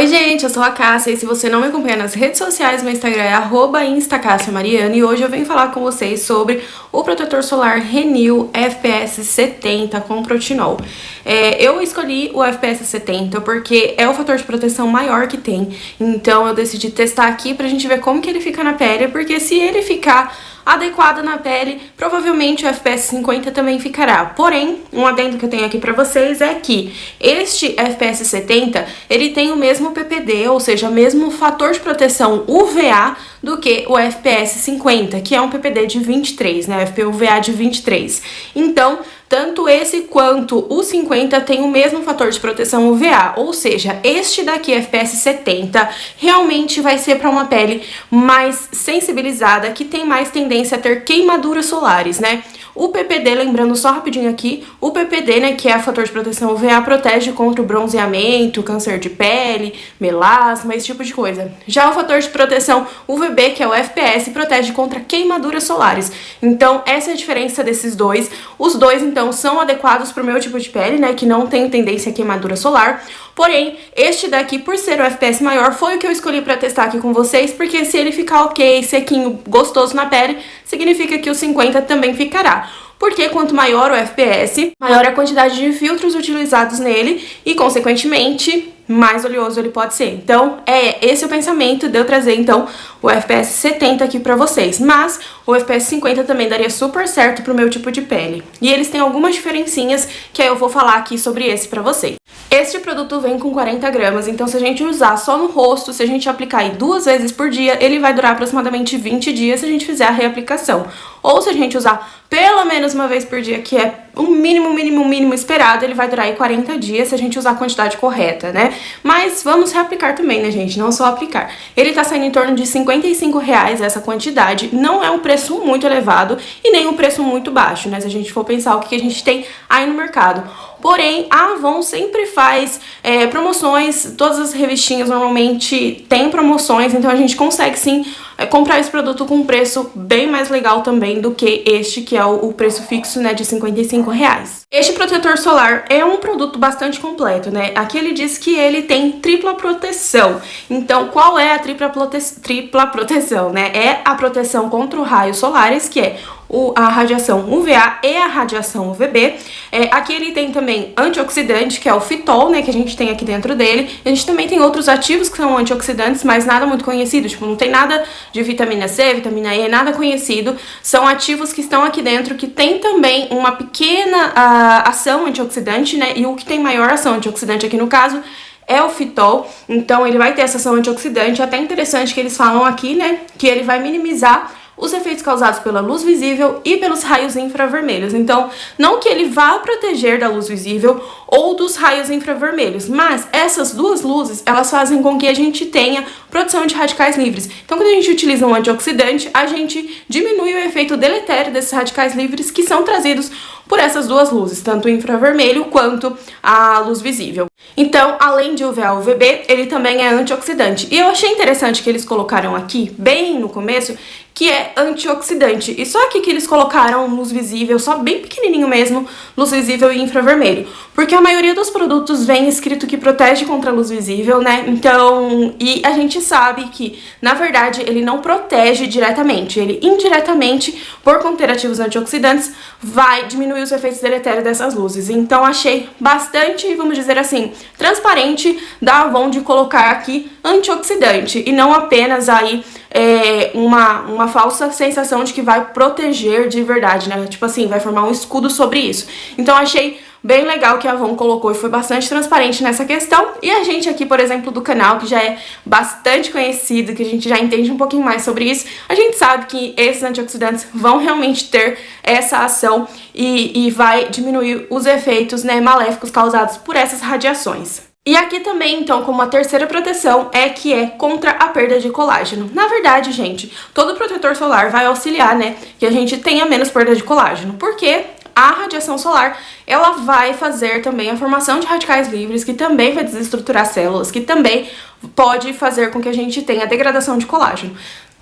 Oi gente, eu sou a Cássia e se você não me acompanha nas redes sociais, meu Instagram é @instacassiamariana e hoje eu venho falar com vocês sobre o protetor solar Renew FPS 70 com protinol. Eu escolhi o FPS 70 porque é o fator de proteção maior que tem, então eu decidi testar aqui pra gente ver como que ele fica na pele, porque se ele ficar adequado na pele, provavelmente o FPS 50 também ficará. Porém, um adendo que eu tenho aqui pra vocês é que este FPS 70, ele tem o mesmo PPD, ou seja, o mesmo fator de proteção UVA do que o FPS 50, que é um PPD de 23, né, FPUVA de 23. Então, tanto esse quanto o 50 tem o mesmo fator de proteção UVA, ou seja, este daqui, FPS 70, realmente vai ser para uma pele mais sensibilizada, que tem mais tendência a ter queimaduras solares, né? O PPD, lembrando só rapidinho aqui, o PPD, né, que é o fator de proteção UVA, protege contra o bronzeamento, câncer de pele, melasma, esse tipo de coisa. Já o fator de proteção UVB, que é o FPS, protege contra queimaduras solares. Então, essa é a diferença desses dois. Os dois, então, são adequados para o meu tipo de pele, né, que não tem tendência a queimadura solar. Porém, este daqui, por ser o FPS maior, foi o que eu escolhi para testar aqui com vocês, porque se ele ficar ok, sequinho, gostoso na pele, significa que o 50 também ficará. Porque quanto maior o FPS, maior a quantidade de filtros utilizados nele e, consequentemente, mais oleoso ele pode ser. Então, esse é o pensamento de eu trazer, então, o FPS 70 aqui pra vocês. Mas o FPS 50 também daria super certo pro meu tipo de pele. E eles têm algumas diferencinhas que aí eu vou falar aqui sobre esse pra vocês. Este produto vem com 40 gramas, então se a gente usar só no rosto, se a gente aplicar aí 2 vezes por dia, ele vai durar aproximadamente 20 dias se a gente fizer a reaplicação. Ou se a gente usar pelo menos uma vez por dia, que é o mínimo esperado, ele vai durar aí 40 dias se a gente usar a quantidade correta, né? Mas vamos reaplicar também, né, gente? Não só aplicar. Ele tá saindo em torno de R$55 essa quantidade, não é um preço muito elevado e nem um preço muito baixo, né? Se a gente for pensar o que a gente tem aí no mercado. Porém, a Avon sempre faz promoções, todas as revistinhas normalmente têm promoções, então a gente consegue sim comprar esse produto com um preço bem mais legal também do que este, que é o preço fixo, né, de R$55. Este protetor solar é um produto bastante completo, né? Aqui ele diz que ele tem tripla proteção. Então, qual é a tripla proteção, né? É a proteção contra os raios solares, que é a radiação UVA e a radiação UVB. Aqui ele tem também antioxidante, que é o fitol, né, que a gente tem aqui dentro dele. A gente também tem outros ativos que são antioxidantes, mas nada muito conhecido, tipo, não tem nada de vitamina C, vitamina E, nada conhecido. São ativos que estão aqui dentro, que tem também uma pequena ação antioxidante, né, e o que tem maior ação antioxidante aqui no caso é o fitol, então ele vai ter essa ação antioxidante. Até interessante que eles falam aqui, né, que ele vai minimizar os efeitos causados pela luz visível e pelos raios infravermelhos. Então, não que ele vá proteger da luz visível ou dos raios infravermelhos, mas essas duas luzes, elas fazem com que a gente tenha produção de radicais livres. Então, quando a gente utiliza um antioxidante, a gente diminui o efeito deletério desses radicais livres que são trazidos por essas duas luzes, tanto o infravermelho quanto a luz visível. Então, além de UVA e UVB, ele também é antioxidante. E eu achei interessante que eles colocaram aqui, bem no começo, que é antioxidante. E só aqui que eles colocaram luz visível, só bem pequenininho mesmo, luz visível e infravermelho. Porque a maioria dos produtos vem escrito que protege contra a luz visível, né? Então, e a gente sabe que, na verdade, ele não protege diretamente. Ele, indiretamente, por conter ativos antioxidantes, vai diminuir os efeitos deletérios dessas luzes. Então, achei bastante, vamos dizer assim, transparente da Avon de colocar aqui antioxidante e não apenas aí uma falsa sensação de que vai proteger de verdade, né? Tipo assim, vai formar um escudo sobre isso. Então, achei bem legal que a Avon colocou e foi bastante transparente nessa questão. E a gente aqui, por exemplo, do canal, que já é bastante conhecido, que a gente já entende um pouquinho mais sobre isso, a gente sabe que esses antioxidantes vão realmente ter essa ação e vai diminuir os efeitos, né, maléficos causados por essas radiações. E aqui também, então, como a terceira proteção é contra a perda de colágeno. Na verdade, gente, todo protetor solar vai auxiliar, né, que a gente tenha menos perda de colágeno, porque a radiação solar, ela vai fazer também a formação de radicais livres, que também vai desestruturar células, que também pode fazer com que a gente tenha degradação de colágeno.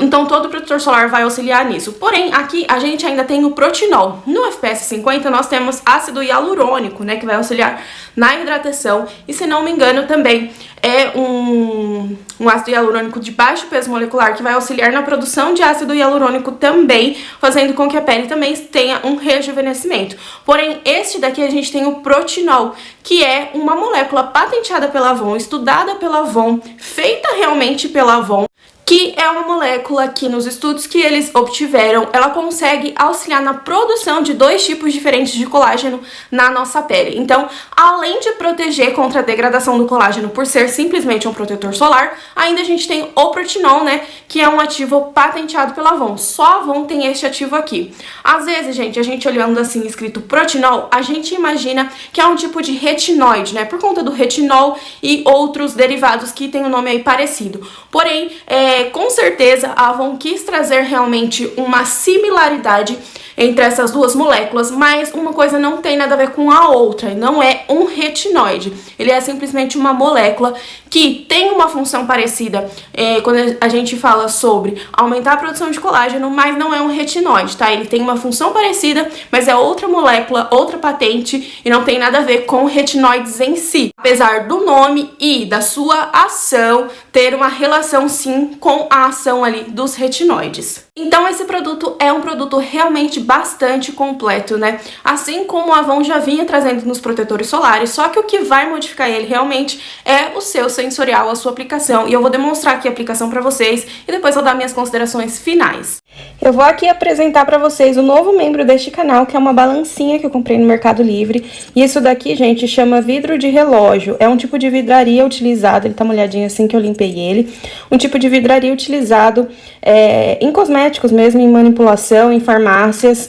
Então, todo protetor solar vai auxiliar nisso. Porém, aqui a gente ainda tem o protinol. No FPS 50, nós temos ácido hialurônico, né, que vai auxiliar na hidratação. E, se não me engano, também é um ácido hialurônico de baixo peso molecular que vai auxiliar na produção de ácido hialurônico também, fazendo com que a pele também tenha um rejuvenescimento. Porém, este daqui a gente tem o protinol, que é uma molécula patenteada pela Avon, estudada pela Avon, feita realmente pela Avon, que é uma molécula que nos estudos que eles obtiveram, ela consegue auxiliar na produção de 2 tipos diferentes de colágeno na nossa pele. Então, além de proteger contra a degradação do colágeno por ser simplesmente um protetor solar, ainda a gente tem o protinol, né, que é um ativo patenteado pela Avon. Só a Avon tem este ativo aqui. Às vezes, gente, a gente olhando assim escrito protinol, a gente imagina que é um tipo de retinóide, né, por conta do retinol e outros derivados que tem um nome aí parecido. Porém, com certeza a Avon quis trazer realmente uma similaridade entre essas duas moléculas, mas uma coisa não tem nada a ver com a outra, não é um retinóide. Ele é simplesmente uma molécula que tem uma função parecida quando a gente fala sobre aumentar a produção de colágeno, mas não é um retinóide, tá? Ele tem uma função parecida, mas é outra molécula, outra patente e não tem nada a ver com retinóides em si. Apesar do nome e da sua ação ter uma relação sim com a ação ali dos retinóides. Então esse produto é um produto realmente bastante completo, né? Assim como a Avon já vinha trazendo nos protetores solares, só que o que vai modificar ele realmente é o seu sensorial, a sua aplicação. E eu vou demonstrar aqui a aplicação para vocês e depois vou dar minhas considerações finais. Eu vou aqui apresentar para vocês o novo membro deste canal, que é uma balancinha que eu comprei no Mercado Livre. E isso daqui, gente, chama vidro de relógio. É um tipo de vidraria utilizado, ele tá molhadinho assim que eu limpei ele. Um tipo de vidraria utilizado em cosméticos mesmo, em manipulação, em farmácias.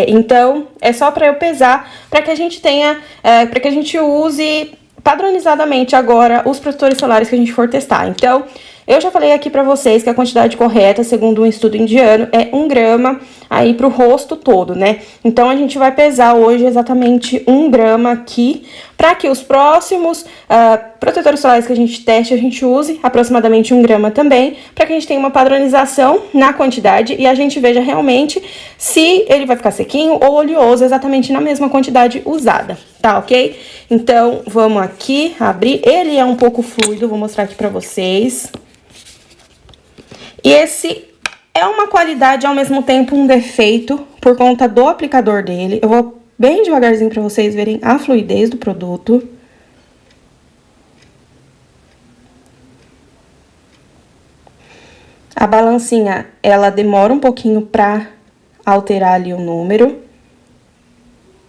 Então, é só para eu pesar, para que a gente tenha, para que a gente use padronizadamente agora os protetores solares que a gente for testar. Então, eu já falei aqui pra vocês que a quantidade correta, segundo um estudo indiano, é 1 grama aí pro rosto todo, né? Então, a gente vai pesar hoje exatamente 1 grama aqui, para que os próximos protetores solares que a gente teste, a gente use aproximadamente 1 grama também, para que a gente tenha uma padronização na quantidade e a gente veja realmente se ele vai ficar sequinho ou oleoso exatamente na mesma quantidade usada, tá ok? Então, vamos aqui abrir. Ele é um pouco fluido, vou mostrar aqui pra vocês. E esse é uma qualidade, ao mesmo tempo, um defeito, por conta do aplicador dele. Eu vou bem devagarzinho para vocês verem a fluidez do produto. A balancinha, ela demora um pouquinho para alterar ali o número,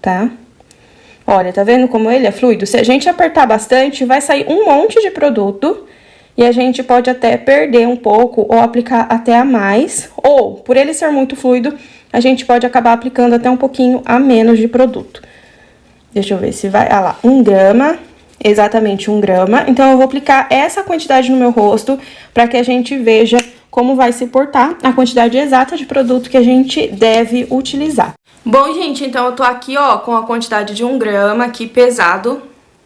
tá? Olha, tá vendo como ele é fluido? Se a gente apertar bastante, vai sair um monte de produto. E a gente pode até perder um pouco ou aplicar até a mais. Ou, por ele ser muito fluido, a gente pode acabar aplicando até um pouquinho a menos de produto. Deixa eu ver se vai... Ah lá, 1 grama, exatamente 1 grama. Então, eu vou aplicar essa quantidade no meu rosto para que a gente veja como vai se portar a quantidade exata de produto que a gente deve utilizar. Bom, gente, então eu tô aqui, ó, com a quantidade de 1 grama aqui pesado,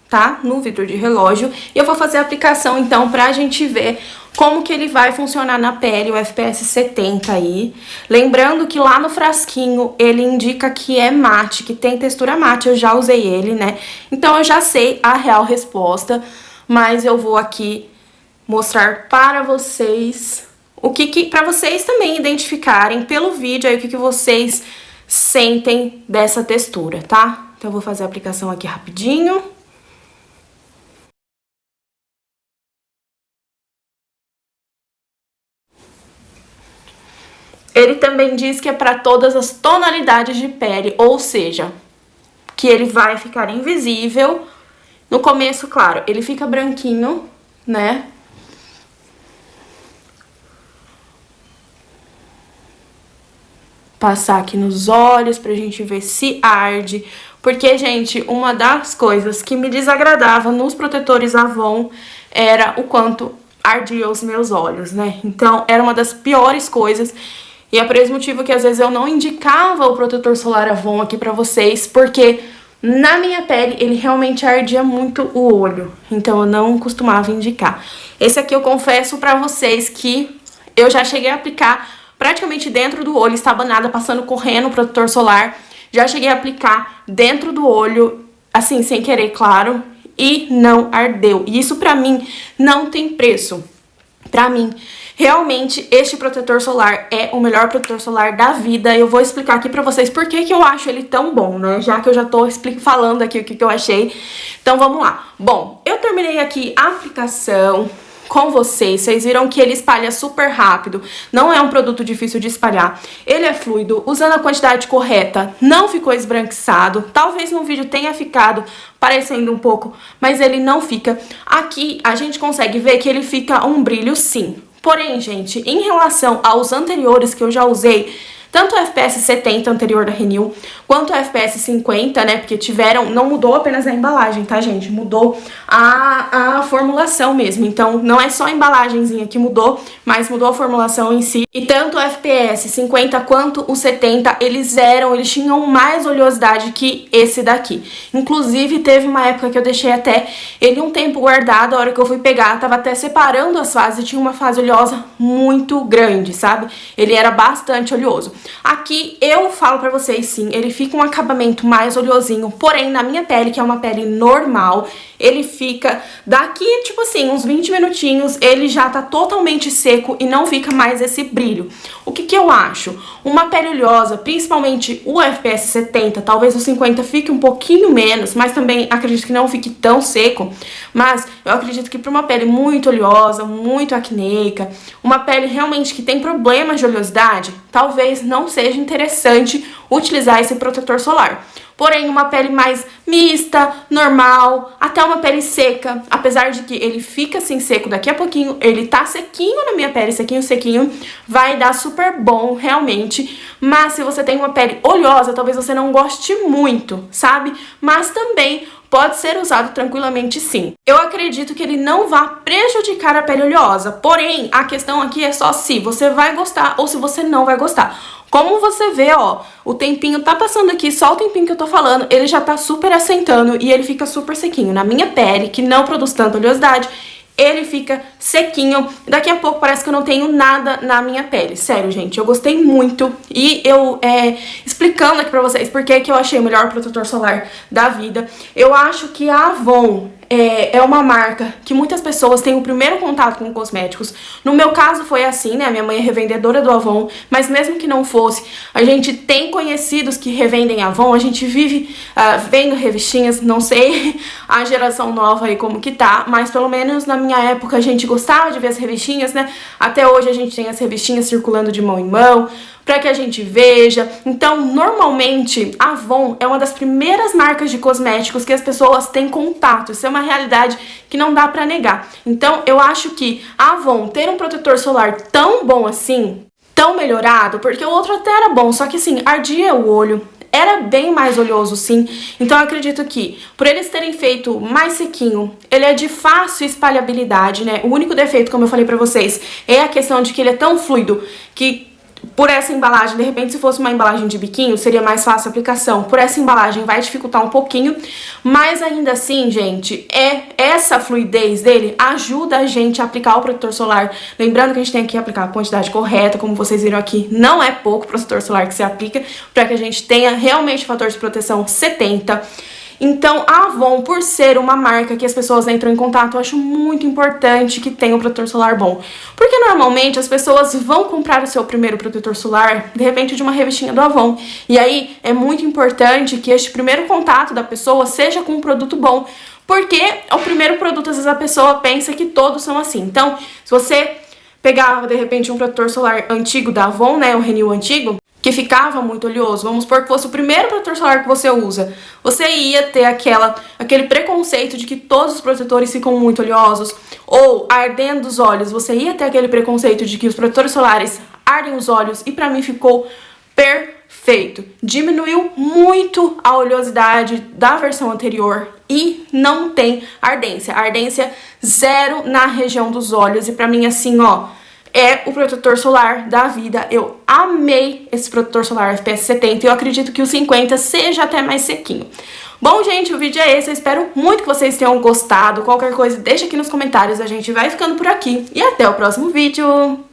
tá? No vidro de relógio. E eu vou fazer a aplicação, então, pra gente ver como que ele vai funcionar na pele, o FPS 70 aí. Lembrando que lá no frasquinho, ele indica que é mate, que tem textura mate. Eu já usei ele, né? Então, eu já sei a real resposta, mas eu vou aqui mostrar para vocês o que para vocês também identificarem pelo vídeo aí o que vocês sentem dessa textura, tá? Então, eu vou fazer a aplicação aqui rapidinho. Ele também diz que é para todas as tonalidades de pele, ou seja, que ele vai ficar invisível. No começo, claro, ele fica branquinho, né? Passar aqui nos olhos pra gente ver se arde. Porque, gente, uma das coisas que me desagradava nos protetores Avon era o quanto ardia os meus olhos, né? Então, era uma das piores coisas. E é por esse motivo que às vezes eu não indicava o protetor solar Avon aqui pra vocês, porque na minha pele ele realmente ardia muito o olho, então eu não costumava indicar. Esse aqui eu confesso pra vocês que Eu já cheguei a aplicar praticamente dentro do olho, estava nada, passando correndo o protetor solar. Já cheguei a aplicar dentro do olho, assim, sem querer, claro, e não ardeu. E isso pra mim não tem preço. Pra mim, realmente, este protetor solar é o melhor protetor solar da vida. Eu vou explicar aqui pra vocês por que eu acho ele tão bom, né? Já que eu já tô falando aqui o que eu achei. Então, vamos lá. Bom, eu terminei aqui a aplicação com vocês viram que ele espalha super rápido, não é um produto difícil de espalhar, ele é fluido, usando a quantidade correta, não ficou esbranquiçado, talvez no vídeo tenha ficado parecendo um pouco, mas ele não fica. Aqui a gente consegue ver que ele fica um brilho sim, porém, gente, em relação aos anteriores que eu já usei, tanto o FPS 70 anterior da Renew, quanto o FPS 50, né, porque não mudou apenas a embalagem, tá, gente? Mudou a formulação mesmo, então não é só a embalagenzinha que mudou, mas mudou a formulação em si. E tanto o FPS 50 quanto o 70, eles tinham mais oleosidade que esse daqui. Inclusive, teve uma época que eu deixei até ele um tempo guardado, a hora que eu fui pegar, tava até separando as fases, tinha uma fase oleosa muito grande, sabe? Ele era bastante oleoso. Aqui eu falo pra vocês, sim, ele fica um acabamento mais oleosinho, porém na minha pele, que é uma pele normal, ele fica daqui, tipo assim, uns 20 minutinhos, ele já tá totalmente seco e não fica mais esse brilho. O que eu acho? Uma pele oleosa, principalmente o FPS 70, talvez o 50 fique um pouquinho menos, mas também acredito que não fique tão seco, mas eu acredito que para uma pele muito oleosa, muito acneica, uma pele realmente que tem problemas de oleosidade, talvez não seja interessante utilizar esse protetor solar. Porém, uma pele mais mista, normal, até uma pele seca, apesar de que ele fica assim seco daqui a pouquinho, ele tá sequinho na minha pele, sequinho, vai dar super bom, realmente. Mas se você tem uma pele oleosa, talvez você não goste muito, sabe? Mas também pode ser usado tranquilamente sim. Eu acredito que ele não vá prejudicar a pele oleosa, porém, a questão aqui é só se você vai gostar ou se você não vai gostar. Como você vê, ó, o tempinho tá passando aqui, só o tempinho que eu tô falando, ele já tá super assentando e ele fica super sequinho. Na minha pele, que não produz tanta oleosidade, ele fica sequinho. Daqui a pouco parece que eu não tenho nada na minha pele. Sério, gente, eu gostei muito. E eu, explicando aqui pra vocês por que eu achei o melhor protetor solar da vida. Eu acho que a Avon é uma marca que muitas pessoas têm o primeiro contato com cosméticos. No meu caso foi assim, né? A minha mãe é revendedora do Avon, mas mesmo que não fosse, a gente tem conhecidos que revendem Avon, a gente vive vendo revistinhas, não sei a geração nova aí como que tá, mas pelo menos na minha época a gente gostava de ver as revistinhas, né? Até hoje a gente tem as revistinhas circulando de mão em mão, para que a gente veja. Então, normalmente, a Avon é uma das primeiras marcas de cosméticos que as pessoas têm contato. Isso é uma realidade que não dá pra negar. Então, eu acho que a Avon ter um protetor solar tão bom assim, tão melhorado, porque o outro até era bom, só que assim, ardia o olho, era bem mais oleoso sim, então eu acredito que por eles terem feito mais sequinho, ele é de fácil espalhabilidade, né? O único defeito, como eu falei pra vocês, é a questão de que ele é tão fluido que por essa embalagem, de repente se fosse uma embalagem de biquinho, seria mais fácil a aplicação. Por essa embalagem vai dificultar um pouquinho, mas ainda assim, gente, essa fluidez dele ajuda a gente a aplicar o protetor solar. Lembrando que a gente tem que aplicar a quantidade correta, como vocês viram aqui, não é pouco o protetor solar que se aplica, para que a gente tenha realmente o fator de proteção 70. Então, a Avon, por ser uma marca que as pessoas entram em contato, eu acho muito importante que tenha um protetor solar bom. Porque normalmente as pessoas vão comprar o seu primeiro protetor solar, de repente, de uma revistinha do Avon. E aí, é muito importante que este primeiro contato da pessoa seja com um produto bom. Porque o primeiro produto, às vezes, a pessoa pensa que todos são assim. Então, se você pegava, de repente, um protetor solar antigo da Avon, né, o Renew antigo, que ficava muito oleoso, vamos supor que fosse o primeiro protetor solar que você usa, você ia ter aquele preconceito de que todos os protetores ficam muito oleosos, ou ardendo os olhos, você ia ter aquele preconceito de que os protetores solares ardem os olhos, e pra mim ficou perfeito. Diminuiu muito a oleosidade da versão anterior e não tem ardência. Ardência zero na região dos olhos, e pra mim assim, ó, é o protetor solar da vida. Eu amei esse protetor solar FPS 70 e eu acredito que o 50 seja até mais sequinho. Bom, gente, o vídeo é esse. Eu espero muito que vocês tenham gostado. Qualquer coisa, deixa aqui nos comentários. A gente vai ficando por aqui e até o próximo vídeo.